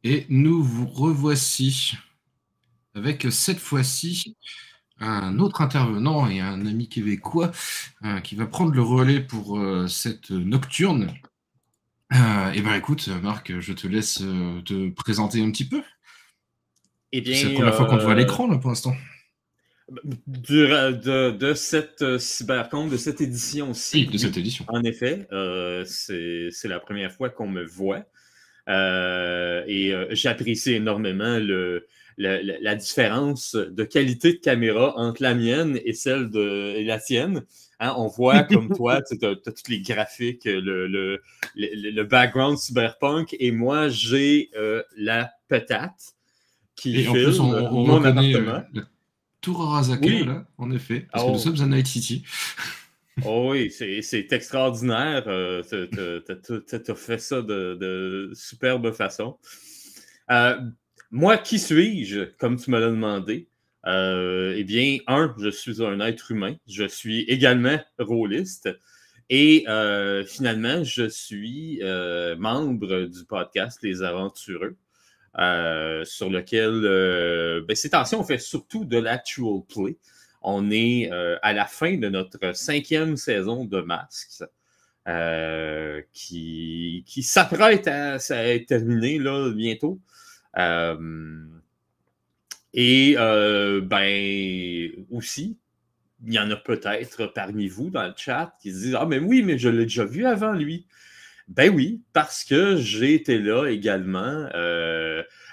Et nous vous revoici avec cette fois-ci un autre intervenant et un ami québécois qui va prendre le relais pour cette nocturne. Et ben écoute, Marc, je te laisse te présenter un petit peu. Eh C'est la bien, première fois qu'on te voit à l'écran là pour l'instant. de cette cybercon, de cette Oui, édition-ci, de cette oui, édition. en effet, c'est la première fois qu'on me voit. J'apprécie énormément la différence de qualité de caméra entre la mienne et celle et la tienne. Hein, on voit comme toi, tu as tous les graphiques, le background cyberpunk, et moi, j'ai la patate qui Et en plus, on, filme on mon reconnaît appartement. la tour Arasaka Oui, là, en effet, parce que nous oh, sommes à Night City. oh oui, c'est extraordinaire. T'as fait ça de superbe façon. Euh, Moi, qui suis-je, comme tu me l'as demandé? Eh bien, je suis un être humain. Je suis également rôliste. Et finalement, je suis membre du podcast Les Aventureux, sur lequel, ces temps-ci, on fait surtout de l'actual play. On est à la fin de notre 5e saison de Masks, qui s'apprête à être terminée là, bientôt. Aussi, il y en a peut-être parmi vous dans le chat qui se disent « Ah, mais oui, mais je l'ai déjà vu avant, lui. » Ben oui, parce que j'ai été là également.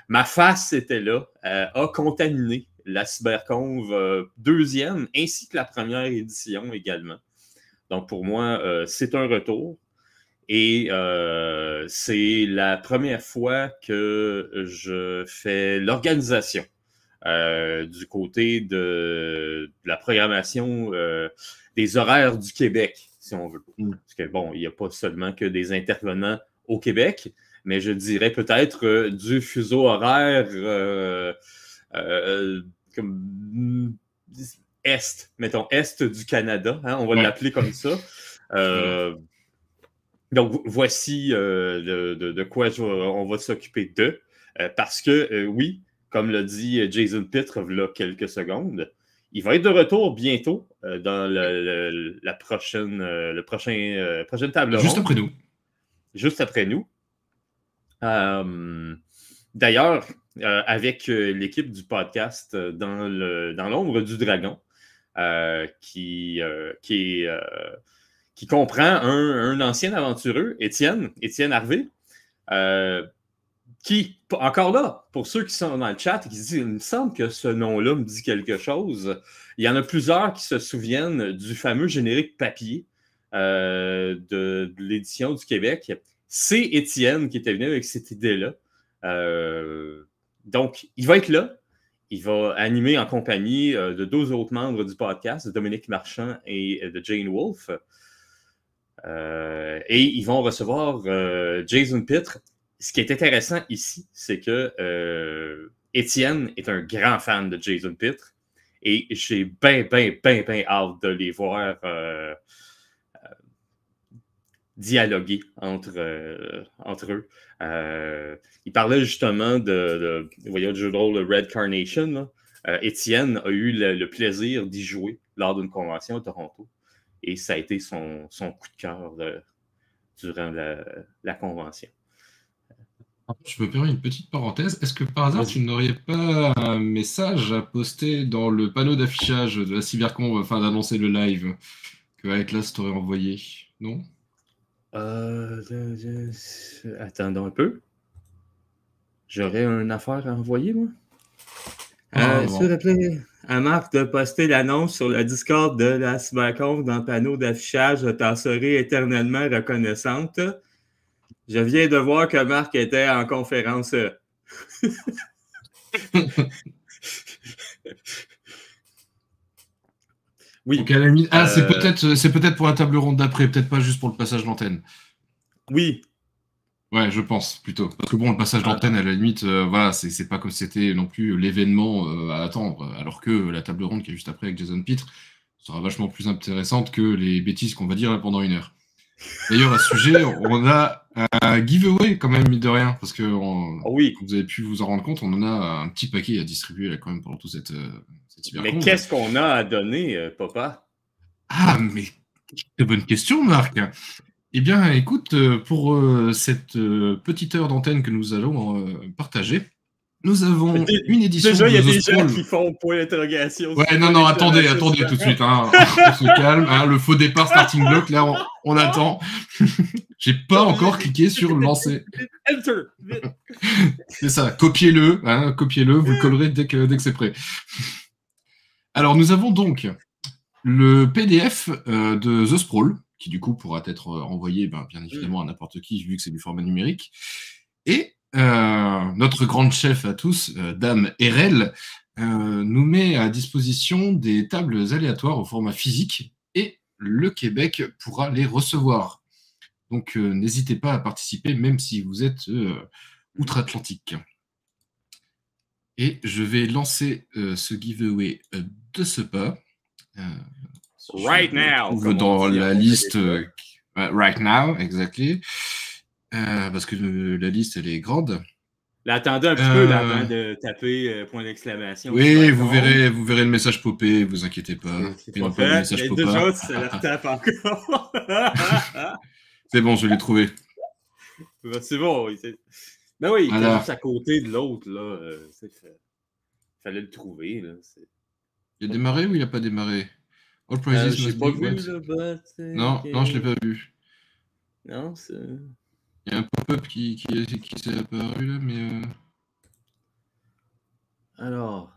Ma face était là, a contaminé la Cyberconv deuxième ainsi que la première édition également. Donc pour moi, c'est un retour. Et c'est la première fois que je fais l'organisation du côté de la programmation des horaires du Québec, si on veut. Parce que bon, il n'y a pas seulement que des intervenants au Québec, mais je dirais peut-être du fuseau horaire comme mettons, Est du Canada, hein, on va Ouais. l'appeler comme ça. Donc, voici de quoi on va s'occuper d'eux. Parce que, oui, comme l'a dit Jason Pitre il y a quelques secondes, il va être de retour bientôt dans prochaine table Juste ronde, après nous. juste après nous. D'ailleurs, avec l'équipe du podcast dans l'ombre du dragon, qui comprend un ancien aventureux, Étienne Harvey, qui, encore là, pour ceux qui sont dans le chat et qui se disent, il me semble que ce nom-là me dit quelque chose, il y en a plusieurs qui se souviennent du fameux générique papier de l'édition du Québec. C'est Étienne qui était venu avec cette idée-là. Donc, il va être là. Il va animer en compagnie de 2 autres membres du podcast, de Dominique Marchand et de Jane Wolfe. Et ils vont recevoir Jason Pitre. Ce qui est intéressant ici, c'est que Étienne est un grand fan de Jason Pitre et j'ai bien hâte de les voir dialoguer entre eux. Il parlait justement de voyons, le jeu de rôle Red Carnation. Étienne a eu le plaisir d'y jouer lors d'une convention à Toronto. Et ça a été son coup de cœur durant la convention. Je me permets une petite parenthèse. Est-ce que par hasard, tu n'aurais pas un message à poster dans le panneau d'affichage de la Cybercon afin d'annoncer le live que Atlas t'aurait envoyé? Non? Attendons un peu. J'aurais une affaire à envoyer, moi. S'il vous plaît, à Marc de poster l'annonce sur le Discord de la Cyberconf dans le panneau d'affichage, je t'en serai éternellement reconnaissante. Je viens de voir que Marc était en conférence. Oui. Donc à la limite... Ah, c'est peut-être pour la table ronde d'après, peut-être pas juste pour le passage d'antenne. Oui. Ouais, je pense plutôt. Parce que bon, le passage d'antenne, à la limite, voilà, c'est pas comme c'était non plus l'événement à attendre. Alors que la table ronde qui est juste après avec Jason Pitre sera vachement plus intéressante que les bêtises qu'on va dire là pendant 1 heure. D'ailleurs, à ce sujet, on a Giveaway quand même, mine de rien, parce que Oui, comme vous avez pu vous en rendre compte, on en a un petit paquet à distribuer là quand même pendant toute cette mais cyberconf. qu'est-ce qu'on a à donner, papa? Ah, mais quelle bonne question, Marc. Eh bien, écoute, pour cette petite heure d'antenne que nous allons partager, nous avons une édition Déjà, il y a de The des gens Sprawl. qui font point d'interrogation. Ouais, non, attendez tout de suite, hein. On se calme, hein, le faux départ starting block, là, on attend. J'ai pas encore cliqué sur lancer. Enter, vite. C'est ça, copiez-le, hein, copiez-le, vous le collerez dès que c'est prêt. Alors, nous avons donc le PDF de The Sprawl, qui du coup pourra être envoyé bien évidemment à n'importe qui, vu que c'est du format numérique. Et notre grande chef à tous, Dame RL, nous met à disposition des tables aléatoires au format physique, et le Québec pourra les recevoir. Donc n'hésitez pas à participer, même si vous êtes outre-Atlantique. Et je vais lancer ce giveaway de ce pas. Right now. Dans la liste. Right now, exactly. Parce que la liste, elle est grande. Là, attendez un petit peu là, avant de taper point d'exclamation. Oui, vous verrez le message popper, vous inquiétez pas. C'est pas fait. Message déjà, ça la tape encore. C'est bon, je l'ai trouvé. C'est bon. Ben oui, il voilà. était juste à côté de l'autre. Là. Fallait le trouver. Là. Il a démarré ou il n'a pas démarré? All Prizes must be vu, là, non, je ne l'ai pas vu. Non, c'est... Il y a un pop-up qui s'est apparu là, mais... Alors...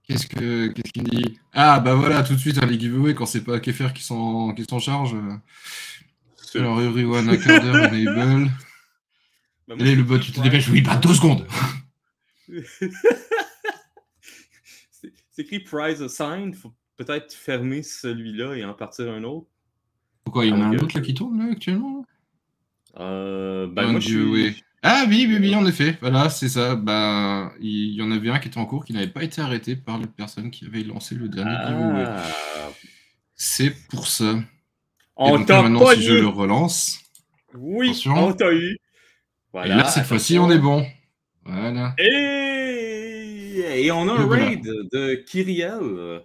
Qu'est-ce qu'il dit? Ah, bah voilà, tout de suite, les giveaways, quand c'est pas Kefir qui s'en charge. Alors, everyone, un quart d'heure, enable. Bah, allez, le bot, tu te dépêches. Oui, 2 secondes. C'est écrit Prize Assigned. Faut peut-être fermer celui-là et en partir un autre. Pourquoi? Il y en a un autre là qui tourne là, actuellement? Moi, je suis... Ah oui, en effet. Voilà, c'est ça. Bah, il y en avait un qui était en cours qui n'avait pas été arrêté par la personne qui avait lancé le dernier giveaway. C'est pour ça. On t'a maintenant, si je le relance... Oui, attention. on t'a eu. Voilà, et là, cette fois-ci, on est bon. Voilà. Et on a un raid de Kyriel.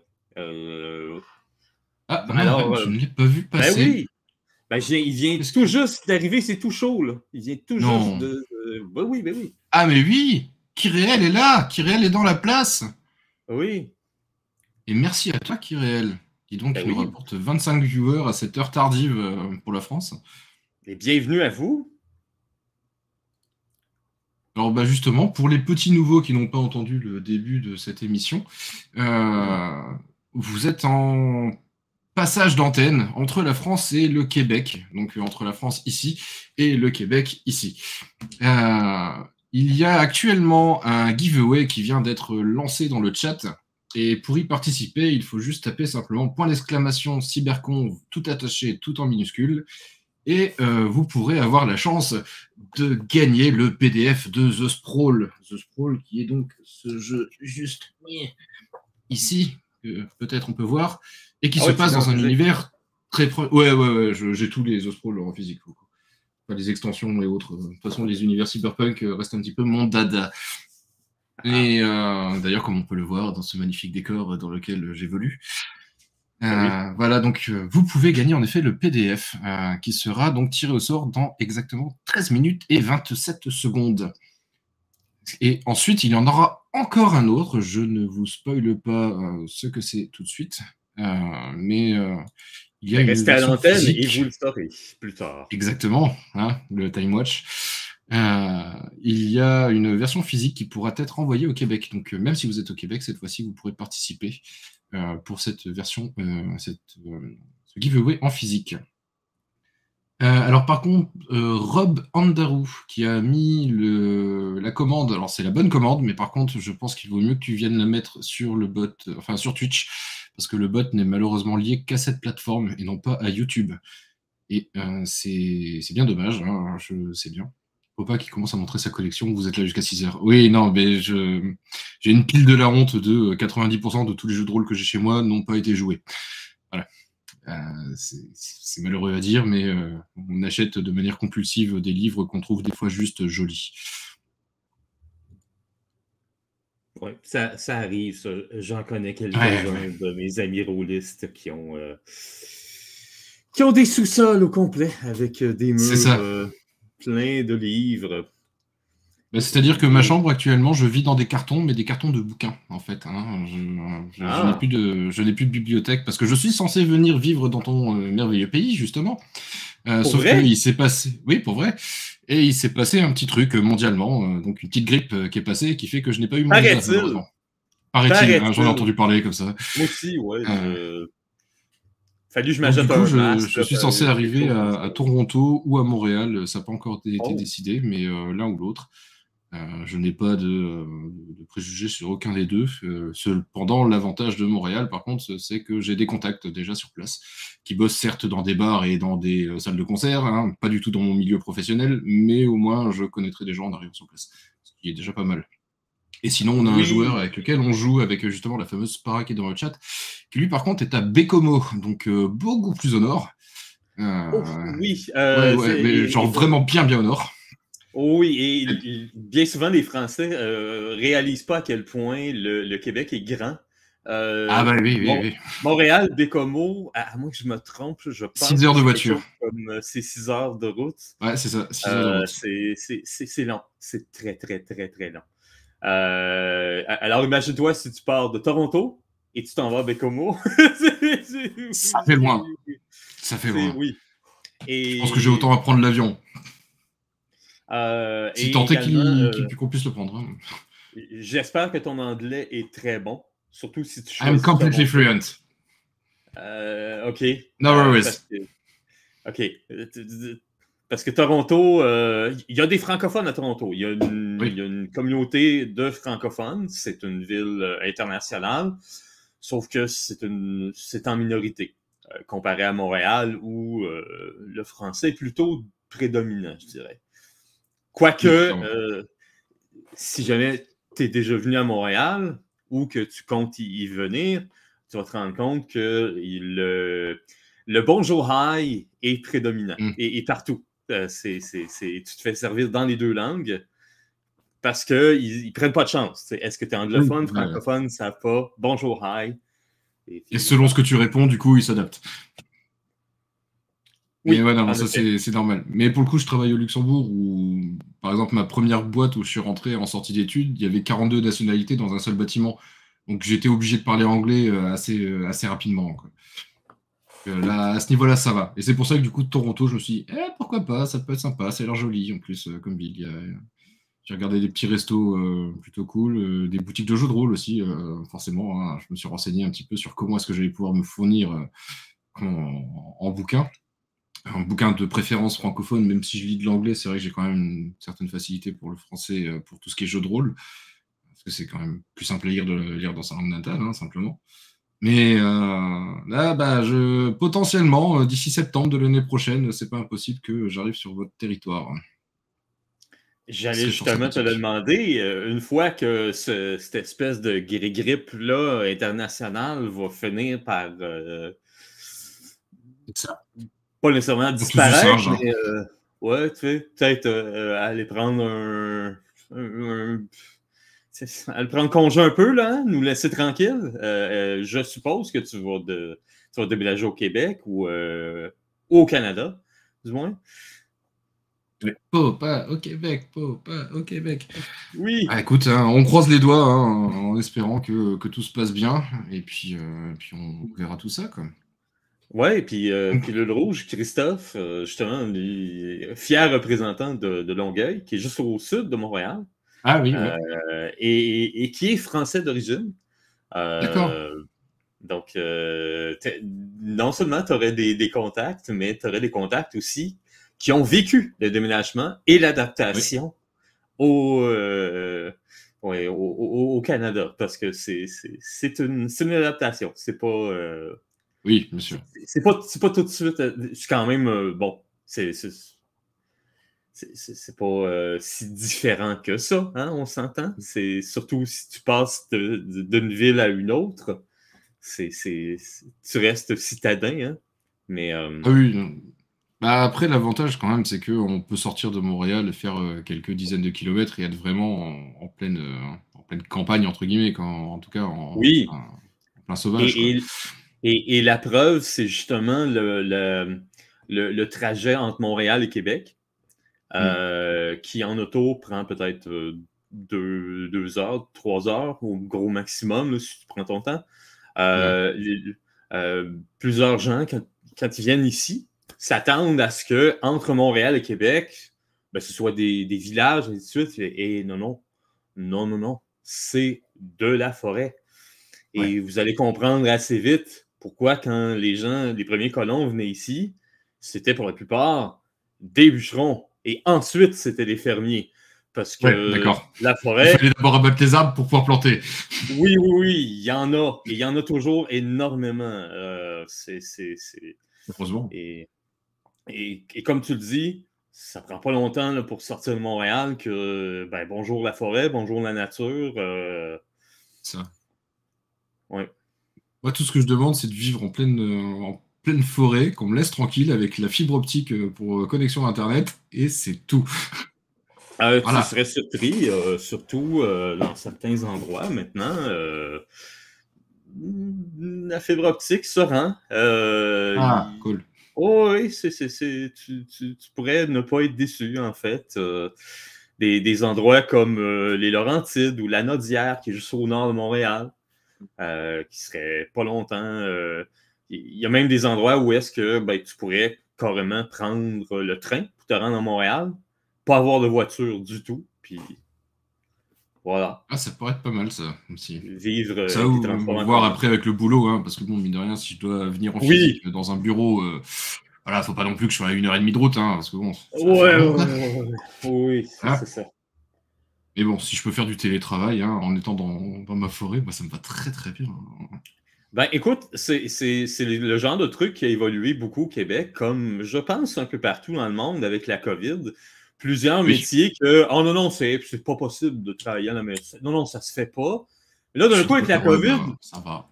Ah, alors, je ne l'ai pas vu passer. Ben oui. Ben, il vient tout juste d'arriver, c'est tout chaud, là. Il vient tout juste de... Ben oui. Ah, mais oui! Kyriel est là! Kyriel est dans la place! Oui. Et merci à toi, Kyriel. Dis donc, il nous rapporte 25 viewers à cette heure tardive pour la France. Et bienvenue à vous. Alors, bah justement, pour les petits nouveaux qui n'ont pas entendu le début de cette émission, vous êtes en passage d'antenne entre la France et le Québec, donc entre la France ici et le Québec ici. Il y a actuellement un giveaway qui vient d'être lancé dans le chat, et pour y participer, il faut juste taper simplement .! cyberconf, tout attaché, tout en minuscule, et vous pourrez avoir la chance de gagner le PDF de The Sprawl. The Sprawl qui est donc ce jeu juste ici, que peut-être on peut voir, et qui se passe dans un univers très proche. Ouais, j'ai tous les The Sprawl en physique. Enfin, les extensions et autres. De toute façon, les univers cyberpunk restent un petit peu mon dada. Et d'ailleurs, comme on peut le voir dans ce magnifique décor dans lequel j'évolue. Voilà, donc vous pouvez gagner en effet le PDF qui sera donc tiré au sort dans exactement 13 minutes et 27 secondes. Et ensuite, il y en aura encore un autre. Je ne vous spoile pas ce que c'est tout de suite, mais il y a une restez à l'antenne physique. Et vous le saurez plus tard. Exactement, hein, le Time Watch. Il y a une version physique qui pourra être envoyée au Québec. Donc même si vous êtes au Québec, cette fois-ci, vous pourrez participer pour cette version, ce giveaway en physique. Alors par contre, Rob Andarou qui a mis la commande, alors c'est la bonne commande, mais par contre je pense qu'il vaut mieux que tu viennes la mettre sur le bot, enfin sur Twitch, parce que le bot n'est malheureusement lié qu'à cette plateforme et non pas à YouTube. Et c'est bien dommage, hein, je sais bien. Faut pas qu'il commence à montrer sa collection, vous êtes là jusqu'à 6h. Oui, non, mais j'ai une pile de la honte de 90% de tous les jeux de rôle que j'ai chez moi n'ont pas été joués. Voilà. C'est malheureux à dire, mais on achète de manière compulsive des livres qu'on trouve des fois juste jolis. Oui, ça arrive, ça. J'en connais quelques-uns de mes amis rôlistes qui ont des sous-sols au complet avec des murs pleins de livres. Bah, c'est-à-dire que ma chambre actuellement, je vis dans des cartons, mais des cartons de bouquins en fait. Hein. Je n'ai plus de bibliothèque parce que je suis censé venir vivre dans ton merveilleux pays justement. Sauf que il s'est passé, oui pour vrai, et il s'est passé un petit truc mondialement, donc une petite grippe qui est passée, qui fait que je n'ai pas eu mon visa malheureusement. Paraît-il, hein, j'en ai entendu parler comme ça. Moi aussi, ouais. Fallu que je m'achète un masque. Je suis censé arriver à Toronto ou à Montréal, ça n'a pas encore été décidé, mais l'un ou l'autre. Je n'ai pas de préjugés sur aucun des deux. Cependant, l'avantage de Montréal, par contre, c'est que j'ai des contacts déjà sur place, qui bossent certes dans des bars et dans des salles de concert, hein, pas du tout dans mon milieu professionnel, mais au moins je connaîtrai des gens en arrivant sur place, ce qui est déjà pas mal. Et sinon, on a un joueur avec lequel on joue, avec justement la fameuse Spara qui est dans le chat, qui lui par contre est à Baie-Comeau, donc beaucoup plus au nord. Oui. Mais genre vraiment bien au nord. Oui, et bien souvent, les Français réalisent pas à quel point le Québec est grand. Oui. Montréal, Baie-Comeau, à moins que je me trompe, je pense 6 heures de voiture. C'est 6 heures de route. Ouais, c'est ça, 6 heures de route. C'est long. C'est très, très, très, très long. Alors, imagine-toi si tu pars de Toronto et tu t'en vas à Baie-Comeau. Ça fait loin. Ça fait loin. Oui. Et... Je pense que j'ai autant à prendre l'avion. Si tant est qu'on puisse le prendre. Hein. J'espère que ton anglais est très bon, surtout si tu choisis. I'm completely fluent. OK. No worries. OK. Parce que Toronto, il y a des francophones à Toronto. Il y a une communauté de francophones. C'est une ville internationale, sauf que c'est en minorité, comparé à Montréal, où le français est plutôt prédominant, je dirais. Quoique, si jamais tu es déjà venu à Montréal ou que tu comptes y venir, tu vas te rendre compte que le bonjour hi est prédominant et partout. Tu te fais servir dans les deux langues parce qu'ils ne prennent pas de chance. Est-ce que tu es anglophone, francophone, ça ne savent pas. Bonjour hi. Et selon ce que tu réponds, du coup, ils s'adaptent. Oui, mais ouais, non, ça c'est normal. Mais pour le coup, je travaille au Luxembourg où, par exemple, ma première boîte où je suis rentré en sortie d'études, il y avait 42 nationalités dans un seul bâtiment. Donc j'étais obligé de parler anglais assez rapidement. Quoi. Là, à ce niveau-là, ça va. Et c'est pour ça que du coup, de Toronto, je me suis dit, pourquoi pas, ça peut être sympa, ça a l'air joli en plus, comme ville. J'ai regardé des petits restos plutôt cool, des boutiques de jeux de rôle aussi, forcément. Hein. Je me suis renseigné un petit peu sur comment est-ce que j'allais pouvoir me fournir en bouquin. Un bouquin de préférence francophone, même si je lis de l'anglais, c'est vrai que j'ai quand même une certaine facilité pour le français, pour tout ce qui est jeu de rôle, parce que c'est quand même plus simple à lire dans sa langue natale, hein, simplement. Mais là, potentiellement, d'ici septembre de l'année prochaine, c'est pas impossible que j'arrive sur votre territoire. J'allais justement te le demander, une fois que cette espèce de grippe-là internationale va finir par... ça. Pas nécessairement disparaître, mais ouais, tu sais, peut-être aller prendre aller prendre congé un peu, là, hein, nous laisser tranquille. Je suppose que tu vas déménager au Québec ou au Canada, du moins. Pas au Québec. Oui. Ah, écoute, hein, on croise les doigts hein, en espérant que tout se passe bien, et puis on verra tout ça, quoi. Ouais, et puis le Rouge, Christophe, justement, fier représentant de Longueuil, qui est juste au sud de Montréal. Ah oui. Et qui est français d'origine. D'accord. Donc, non seulement tu aurais des contacts, mais tu aurais des contacts aussi qui ont vécu le déménagement et l'adaptation au Canada, parce que c'est une adaptation. C'est pas... oui, bien sûr. C'est pas tout de suite... C'est quand même... bon, c'est pas si différent que ça, hein, on s'entend. C'est surtout si tu passes d'une ville à une autre, tu restes citadin, hein. Mais Ah oui, non. Bah, après, l'avantage quand même, c'est qu'on peut sortir de Montréal et faire quelques dizaines de kilomètres et être vraiment en pleine campagne, entre guillemets, en tout cas oui, en plein sauvage, quoi. et, et, et la preuve, c'est justement le trajet entre Montréal et Québec, Mm. qui en auto prend peut-être 2 heures, 3 heures au gros maximum, là, si tu prends ton temps. Ouais. Plusieurs gens, quand ils viennent ici, s'attendent à ce que entre Montréal et Québec, ben, ce soit des villages, et ainsi de suite. Et non, non, non, non, non, c'est de la forêt. Ouais. Et vous allez comprendre assez vite pourquoi quand les gens, les premiers colons venaient ici, c'était pour la plupart des bûcherons. Et ensuite, c'était des fermiers. Parce Ouais, que d'accord. la Il forêt, fallait d'abord abattre les arbres pour pouvoir planter. oui, oui, oui, il y en a. Et il y en a toujours énormément. Heureusement. Et, et comme tu le dis, ça prend pas longtemps là, pour sortir de Montréal que, ben, bonjour la forêt, bonjour la nature. Ça. Ouais. Moi, tout ce que je demande, c'est de vivre en pleine forêt, qu'on me laisse tranquille avec la fibre optique pour connexion Internet, et c'est tout. Tu Voilà. serais surpris, surtout dans certains endroits maintenant. La fibre optique se rend. Ah, cool. Oh oui, tu pourrais ne pas être déçu, en fait. Des endroits comme les Laurentides ou la Nodière, qui est juste au nord de Montréal, qui serait pas longtemps. Il y a même des endroits où est-ce que ben, tu pourrais carrément prendre le train pour te rendre à Montréal, pas avoir de voiture du tout, puis voilà, Ah, ça pourrait être pas mal, ça, aussi. vivre Ça, avec des ou transports en voir commun. après avec le boulot, hein, parce que bon, mine de rien, si je dois venir en Oui, physique dans un bureau, voilà, faut pas non plus que je sois à 1h30 de route, hein, parce que bon, ça va faire ouais, long, ouais, quoi. ouais, ouais. Oui, c'est Voilà. ça. Mais bon, si je peux faire du télétravail, hein, en étant dans ma forêt, moi, ça me va très très bien. Ben, écoute, c'est le genre de truc qui a évolué beaucoup au Québec, comme je pense un peu partout dans le monde avec la COVID. Plusieurs Oui, métiers que, oh non, non, c'est pas possible de travailler à la maison. Non, non, ça se fait pas. Mais là, d'un coup, avec la ouais, COVID, bah, ça va.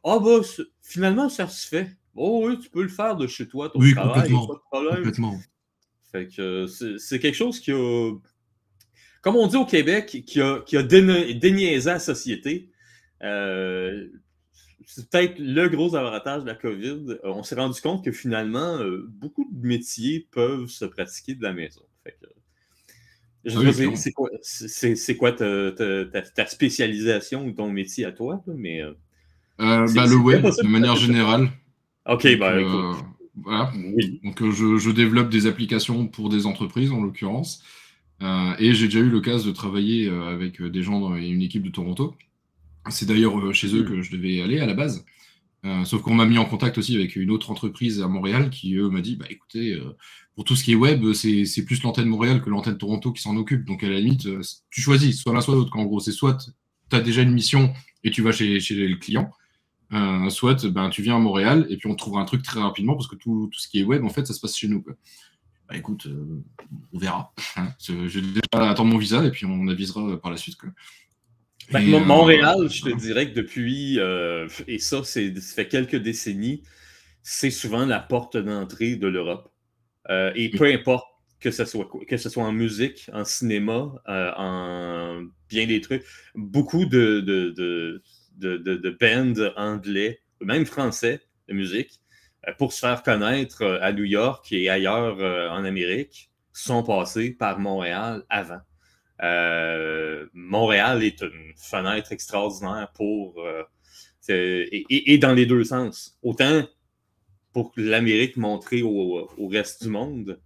ah bah, finalement, ça se fait. Oh oui, tu peux le faire de chez toi, ton Oui, travail, pas complètement. de problème. Complètement. Fait que c'est quelque chose qui a, comme on dit au Québec, qui a déniaisé la société. Euh, c'est peut-être le gros avantage de la COVID. On s'est rendu compte que finalement, beaucoup de métiers peuvent se pratiquer de la maison. Fait que, je Ah sais pas, oui, clairement. c'est quoi ta spécialisation ou ton métier à toi, là, mais Bah, le c'est bien web, de possible que ça manière peut se faire. générale. OK, Donc, ben écoute, voilà. oui. Donc, je développe des applications pour des entreprises, en l'occurrence. Et j'ai déjà eu l'occasion de travailler avec des gens dans une équipe de Toronto. C'est d'ailleurs chez eux Hmm. que je devais aller à la base. Sauf qu'on m'a mis en contact aussi avec une autre entreprise à Montréal qui, eux, m'a dit, bah écoutez, pour tout ce qui est web, c'est plus l'antenne Montréal que l'antenne Toronto qui s'en occupe. Donc à la limite, tu choisis, soit l'un soit l'autre. En gros, c'est soit tu as déjà une mission et tu vas chez le client, soit ben, tu viens à Montréal et puis on te trouvera un truc très rapidement parce que tout ce qui est web, en fait, ça se passe chez nous, quoi. Bah écoute, on verra. Hein. Je vais déjà attendre mon visa et puis on avisera par la suite, quoi. Ben, Et Montréal, je te voilà. dirais que depuis, et ça, ça fait quelques décennies, c'est souvent la porte d'entrée de l'Europe. Et peu Oui. importe que ce soit en musique, en cinéma, en bien des trucs, beaucoup de bands anglais, même français de musique, pour se faire connaître à New York et ailleurs en Amérique, sont passés par Montréal avant. Montréal est une fenêtre extraordinaire pour et dans les deux sens. Autant pour l'Amérique montrer au reste du monde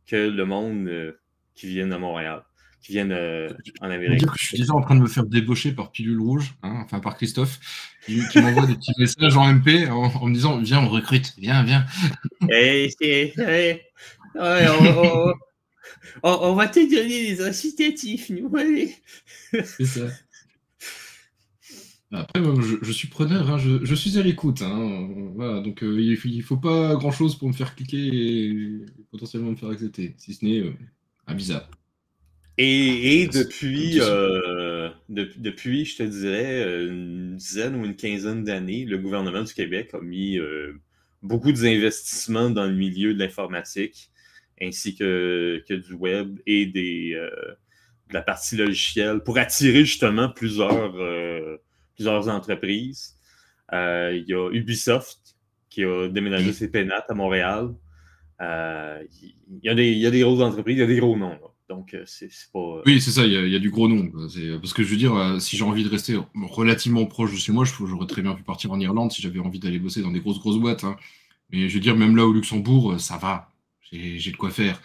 que le monde qui vient à Montréal, qui viennent en Je veux dire Amérique. que je suis déjà en train de me faire débaucher par Pilule Rouge, hein, enfin par Christophe, qui m'envoie des petits messages en MP en me disant viens, on recrute, viens, viens. Hey, ouais, on va te donner des incitatifs, nous, allez. C'est ça. Après, moi, je suis preneur, hein, je suis à l'écoute. Hein, voilà, donc il faut pas grand-chose pour me faire cliquer et potentiellement me faire accepter, si ce n'est un visa. Et Pas de depuis, souci. depuis, je te dirais, une dizaine ou une quinzaine d'années, le gouvernement du Québec a mis beaucoup d'investissements dans le milieu de l'informatique, ainsi que du web et de la partie logicielle pour attirer justement plusieurs entreprises. Il y a Ubisoft qui a déménagé ses pénates à Montréal. Il y a des grosses entreprises, il y a des gros noms. Là. Donc, c'est pas. Oui, c'est ça, il y a du gros nom. Parce que je veux dire, si j'ai envie de rester relativement proche de chez moi, j'aurais très bien pu partir en Irlande si j'avais envie d'aller bosser dans des grosses boîtes. Hein. Mais je veux dire, même là au Luxembourg, ça va. J'ai de quoi faire.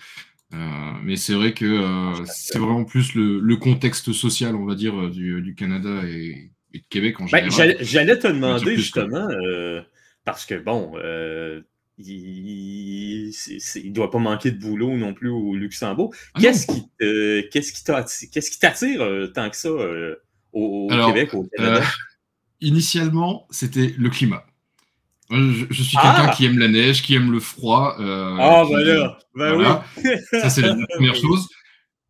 Mais c'est vrai que c'est vraiment plus le contexte social, on va dire, du Canada et de Québec en Ben, général. j'allais te Qui m'attire demander plus, quoi. justement, parce que bon, il doit pas manquer de boulot non plus au Luxembourg. Ah non! Qu'est-ce qui t'attire tant que ça au Alors, Québec, au Canada? initialement, c'était le climat. Moi, je suis quelqu'un Ah! qui aime la neige, qui aime le froid, Ah, ben là, ben voilà. oui. Ça, c'est la première Ben oui. chose.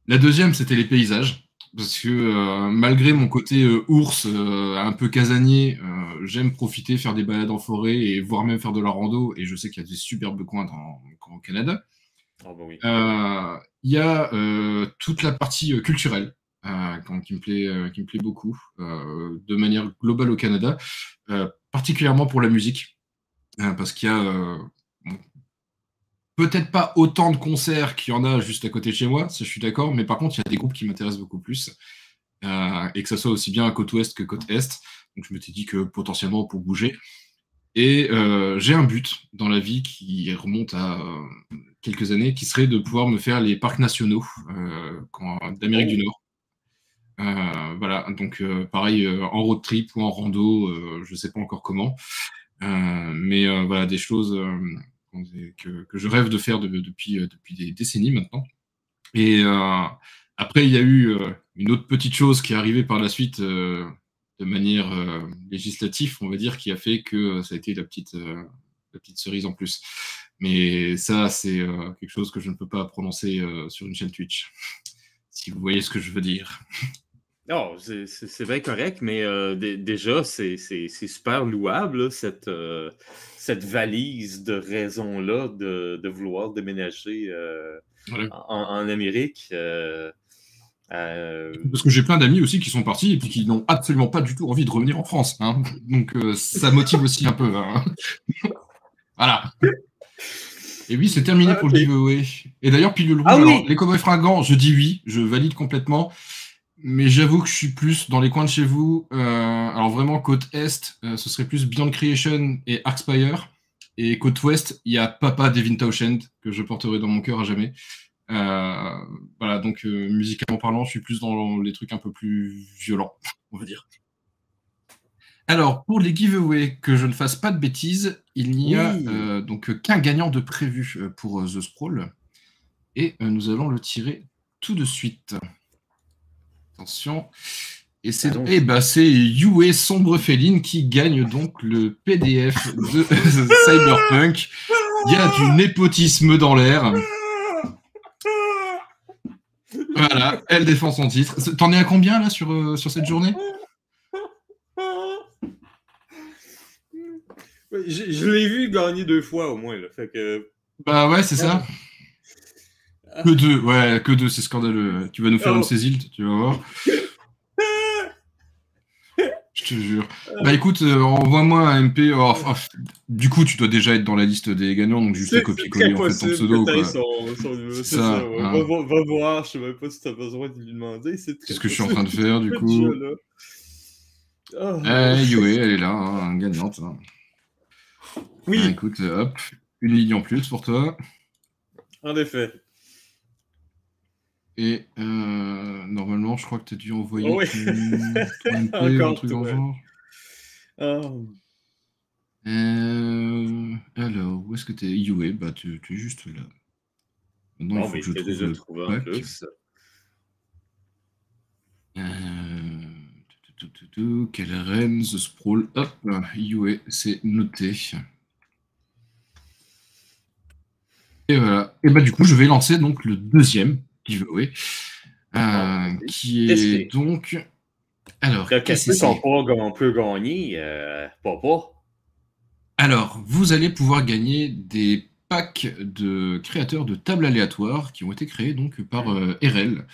La deuxième, c'était les paysages. Parce que malgré mon côté ours, un peu casanier, j'aime profiter, faire des balades en forêt et voire même faire de la rando. Et je sais qu'il y a des superbes coins au Canada. Ah, ben oui. Il y a toute la partie culturelle qui me plaît beaucoup, de manière globale au Canada, particulièrement pour la musique, parce qu'il y a bon, peut-être pas autant de concerts qu'il y en a juste à côté de chez moi, ça je suis d'accord, mais par contre, il y a des groupes qui m'intéressent beaucoup plus, et que ça soit aussi bien à côte ouest que côte est. Donc je m'étais dit que potentiellement pour bouger. Et j'ai un but dans la vie qui remonte à quelques années, qui serait de pouvoir me faire les parcs nationaux d'Amérique du Oh. Nord. Voilà, donc pareil, en road trip ou en rando, je ne sais pas encore comment. Mais voilà, des choses que je rêve de faire depuis des décennies maintenant. Et après, il y a eu une autre petite chose qui est arrivée par la suite de manière législative, on va dire, qui a fait que ça a été la petite cerise en plus. Mais ça, c'est quelque chose que je ne peux pas prononcer sur une chaîne Twitch, si vous voyez ce que je veux dire. Non, c'est bien correct, mais déjà, c'est super louable, là, cette valise de raisons-là de vouloir déménager Voilà. en Amérique. Parce que j'ai plein d'amis aussi qui sont partis et puis qui n'ont absolument pas du tout envie de revenir en France. Hein. Donc ça motive aussi un peu. Hein. Voilà. Et oui, c'est terminé pour le Ok. giveaway. Et d'ailleurs, Pilule Ah Rouge, alors oui! les cowboys fringants, je dis oui, je valide complètement. Mais j'avoue que je suis plus dans les coins de chez vous. Alors vraiment, côte Est, ce serait plus Beyond Creation et Arcspire. Et côte Ouest, il y a Papa Devin Townsend, que je porterai dans mon cœur à jamais. Voilà, donc musicalement parlant, je suis plus dans les trucs un peu plus violents, on va dire. Alors, pour les giveaways, que je ne fasse pas de bêtises, il n'y a Oui! donc qu'un gagnant de prévu pour The Sprawl. Et nous allons le tirer tout de suite. Attention. Et c'est Allons. c'est Yue Sombre Féline qui gagne donc le PDF de Cyberpunk. Il y a du népotisme dans l'air. Voilà, elle défend son titre. T'en es à combien là sur cette journée? Je l'ai vu gagner 2 fois au moins, là, fait que... Bah ouais, c'est ça. Que deux, ouais, que deux, c'est scandaleux. Tu vas nous faire une Oh. saisie, tu vas voir. Je te jure. Bah écoute, envoie-moi un MP. Du coup, tu dois déjà être dans la liste des gagnants, donc juste à C'est copier-coller très en fait ton possible que pseudo, tu aies quoi. son numéro, C'est c'est ça. ça. Ouais. Hein. Va voir, je sais même pas si tu as besoin de lui demander, c'est C'est très ce que je suis en train possible. de faire, du Déjà coup. là. Oh. Yue, elle est là, hein, gagnante. Hein. Ah, Oui, écoute, hop, une ligne en plus pour toi. en effet. Et normalement, je crois que tu as dû envoyer Oh oui. ton MP ou un Encore truc dans le toi. genre. Oh. Alors, où est-ce que tu es? Yue, bah tu es juste là. Maintenant, il Bon, faut mais que je t'as trouve déjà le trouvé en pack. plus. Quelle reine, The Sprawl. Hop, Yue, c'est noté. Et voilà. Et bah du coup, je vais lancer donc le deuxième giveaway, Bon, qui qu'est-ce est qui est? donc... Alors, qu'est-ce que Qu'est-ce c'est? qu'on peut gagner? Pas. Alors, vous allez pouvoir gagner des packs de créateurs de tables aléatoires qui ont été créés donc par RL,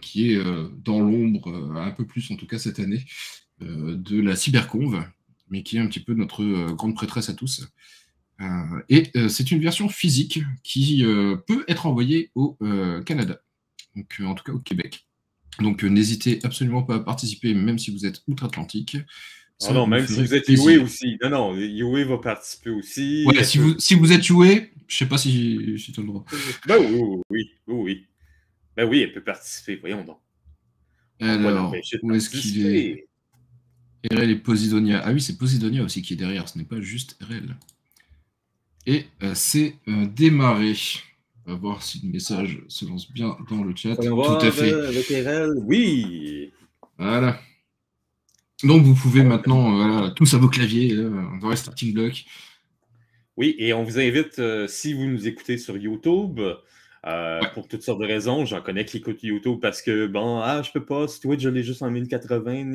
qui est dans l'ombre, un peu plus en tout cas cette année, de la cyberconve, mais qui est un petit peu notre grande prêtresse à tous. Et c'est une version physique qui peut être envoyée au Canada, donc en tout cas au Québec. Donc n'hésitez absolument pas à participer, même si vous êtes outre-Atlantique. Oh non, même si vous êtes UA aussi. Non, non, UA va participer aussi. Ouais, si vous êtes UA, je sais pas si tu as le droit. Ben oui. Ben oui, elle peut participer, voyons donc. Alors, où est-ce qu'il est? RL et Posidonia. Ah oui, c'est Posidonia aussi qui est derrière, ce n'est pas juste RL. Et c'est démarré. On va voir si le message se lance bien dans le chat. Tout à fait. Avec RL, oui. Voilà. Donc vous pouvez maintenant, tous à vos claviers, dans les starting blocks. Oui, et on vous invite, si vous nous écoutez sur YouTube, pour toutes sortes de raisons, j'en connais qui écoutent YouTube parce que, bon, je peux pas, sur Twitch, je l'ai juste en 1080,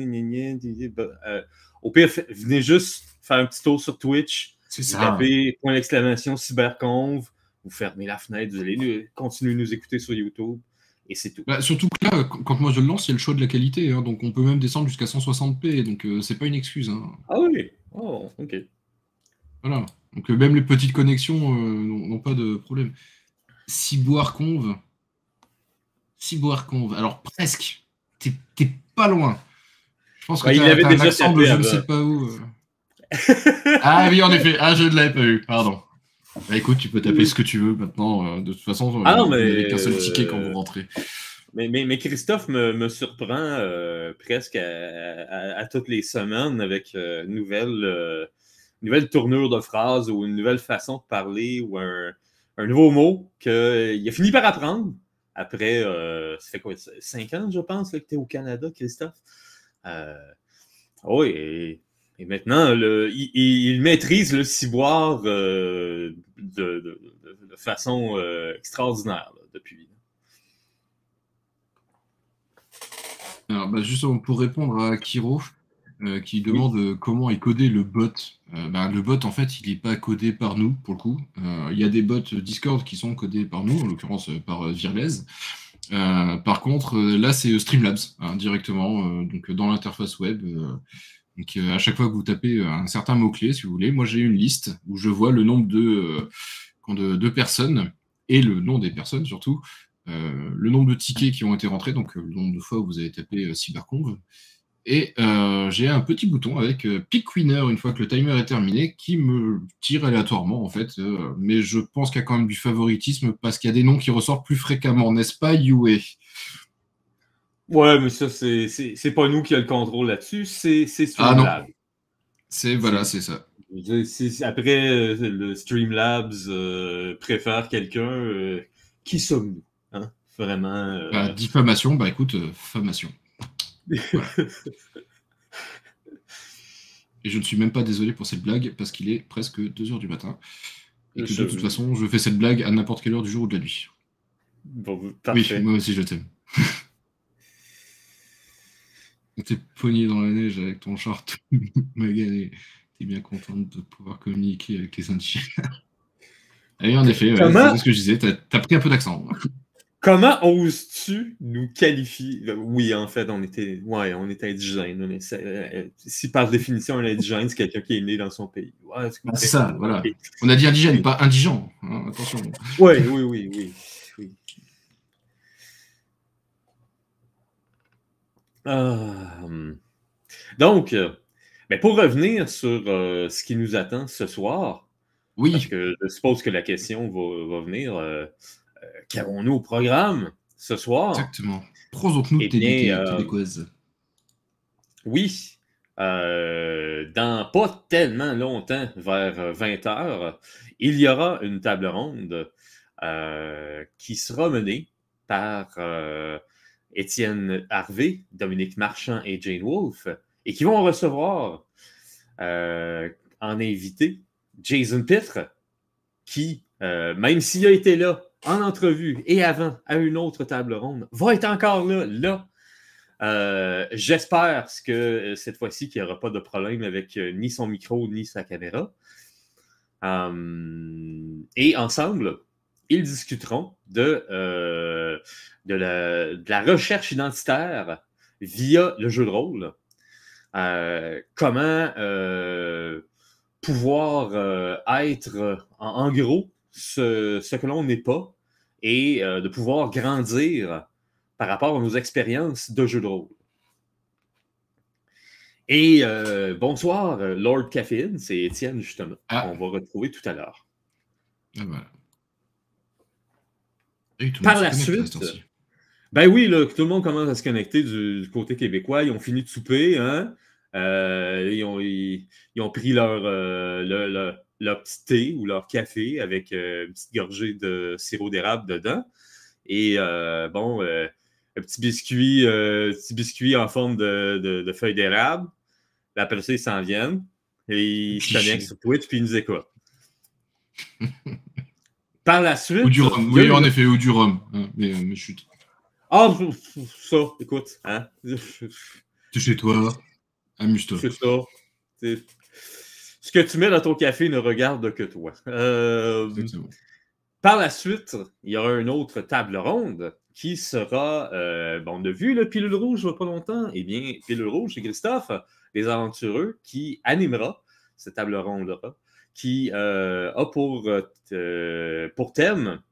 au pire, venez juste faire un petit tour sur Twitch, vous tapez point d'exclamation cyberconve, vous fermez la fenêtre, vous allez continuer de nous écouter sur YouTube, et c'est tout. Surtout que là, quand moi je le lance, il y a le choix de la qualité, hein, donc on peut même descendre jusqu'à 160p, donc c'est pas une excuse. Hein. Ah oui? Oh, ok. Voilà, donc même les petites connexions n'ont pas de problème. Cyberconve, alors presque, t'es pas loin. Je pense que il avait déjà accent de je ne sais pas où. Ah oui, en effet, je ne l'avais pas eu, pardon. Bah, écoute, tu peux taper ce que tu veux maintenant. De toute façon, vous n'avez qu'un seul ticket quand vous rentrez. Mais Christophe me surprend presque à toutes les semaines avec une nouvelle tournure de phrase ou une nouvelle façon de parler ou un nouveau mot qu'il a fini par apprendre. Après, ça fait quoi, 5 ans, je pense, là, que tu es au Canada, Christophe? Oui, et maintenant, il maîtrise le ciboire de façon extraordinaire là, depuis. Alors, justement, pour répondre à Kiro, qui demande comment est codé le bot. Le bot, en fait, il n'est pas codé par nous, pour le coup. Il y a des bots Discord qui sont codés par nous, en l'occurrence par Virlez. Par contre, là, c'est Streamlabs, hein, directement, donc dans l'interface web. Donc, à chaque fois que vous tapez un certain mot-clé, si vous voulez, moi j'ai une liste où je vois le nombre de personnes et le nom des personnes surtout, le nombre de tickets qui ont été rentrés, donc le nombre de fois où vous avez tapé cyberconve. Et j'ai un petit bouton avec Pick Winner une fois que le timer est terminé qui me tire aléatoirement en fait. Mais je pense qu'il y a quand même du favoritisme parce qu'il y a des noms qui ressortent plus fréquemment, n'est-ce pas, Yue? Ouais, mais ça, c'est pas nous qui a le contrôle là-dessus, c'est Streamlabs. Voilà, c'est ça. Après, le Streamlabs préfère quelqu'un, qui sommes-nous? Hein? Vraiment. Diffamation, écoute, famation. Voilà. Et je ne suis même pas désolé pour cette blague parce qu'il est presque 2h du matin. Et que de toute façon, je fais cette blague à n'importe quelle heure du jour ou de la nuit. Bon, parfait. Oui, moi aussi je t'aime. T'es pogné dans la neige avec ton char tout magané. T'es bien contente de pouvoir communiquer avec les Saint-Chiens. Et en effet, c'est ce que je disais, t'as pris un peu d'accent. Comment oses-tu nous qualifier? Oui, en fait, on était indigène. Si par définition, un indigène, c'est quelqu'un qui est né dans son pays. Ouais, c'est ça, voilà. Okay. On a dit indigène, pas indigent. Hein, attention. Oui. Donc, pour revenir sur ce qui nous attend ce soir, parce que je suppose que la question va venir, qu'avons-nous au programme ce soir? Exactement. Prosons-nous québécoises. Oui. Dans pas tellement longtemps, vers 20h, il y aura une table ronde qui sera menée par Étienne Harvey, Dominique Marchand et Jane Wolfe, et qui vont recevoir en invité Jason Pitre, qui, même s'il a été là en entrevue et avant à une autre table ronde, va être encore là J'espère que cette fois-ci qu'il n'y aura pas de problème avec ni son micro ni sa caméra. Et ensemble, ils discuteront de la recherche identitaire via le jeu de rôle. Comment pouvoir être, en gros, ce que l'on n'est pas et de pouvoir grandir par rapport à nos expériences de jeu de rôle. Et bonsoir, Lord Caffeine, c'est Étienne, justement, qu'on va retrouver tout à l'heure. Ah, voilà. Par la suite, ben oui, là, tout le monde commence à se connecter du côté québécois. Ils ont fini de souper, hein? Ils ont pris leur petit thé ou leur café avec une petite gorgée de sirop d'érable dedans. Et un petit biscuit en forme de feuilles d'érable. Après ça, ils s'en viennent. Et ils se connectent sur Twitch puis ils nous écoutent. Par la suite... Ou du rhum, oui, en effet, ou du rhum. Mais chut. Ah, ça, écoute, hein? C'est chez toi, amuse-toi. C'est ça. Ce que tu mets dans ton café ne regarde que toi. Par la suite, il y aura une autre table ronde qui sera... on a vu le Pilule Rouge il n'y a pas longtemps. Eh bien, Pilule Rouge, c'est Christophe, les aventureux, qui animera cette table ronde-là, qui a pour thème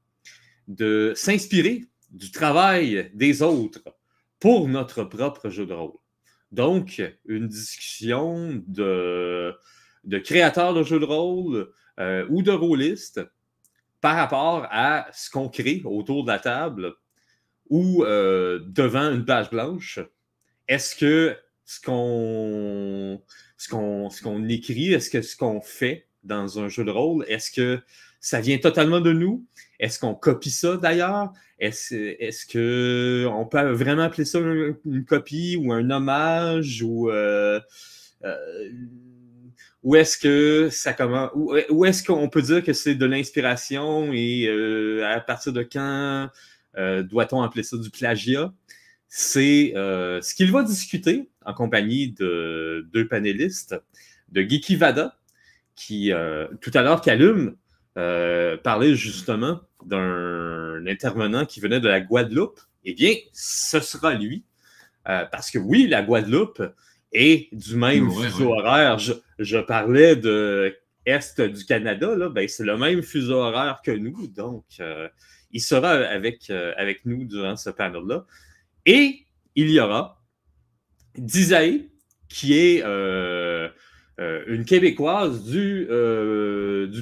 de s'inspirer du travail des autres pour notre propre jeu de rôle. Donc, une discussion de créateurs de jeux de rôle ou de rôlistes par rapport à ce qu'on crée autour de la table ou devant une page blanche. Est-ce que ce qu'on écrit, est-ce que ce qu'on fait dans un jeu de rôle, est-ce que ça vient totalement de nous? Est-ce qu'on copie ça d'ailleurs? Est-ce qu'on peut vraiment appeler ça une copie ou un hommage ou est-ce que ça commence? Ou est-ce qu'on peut dire que c'est de l'inspiration et à partir de quand doit-on appeler ça du plagiat? C'est ce qu'il va discuter en compagnie de deux panélistes, de Geeky Vada, qui tout à l'heure qu'allume parlait justement d'un intervenant qui venait de la Guadeloupe. Eh bien, ce sera lui. Parce que oui, la Guadeloupe est du même fuseau horaire. Je parlais de Est du Canada, là, ben, c'est le même fuseau horaire que nous. Donc, il sera avec nous durant ce panel-là. Et il y aura Dizae, qui est une Québécoise du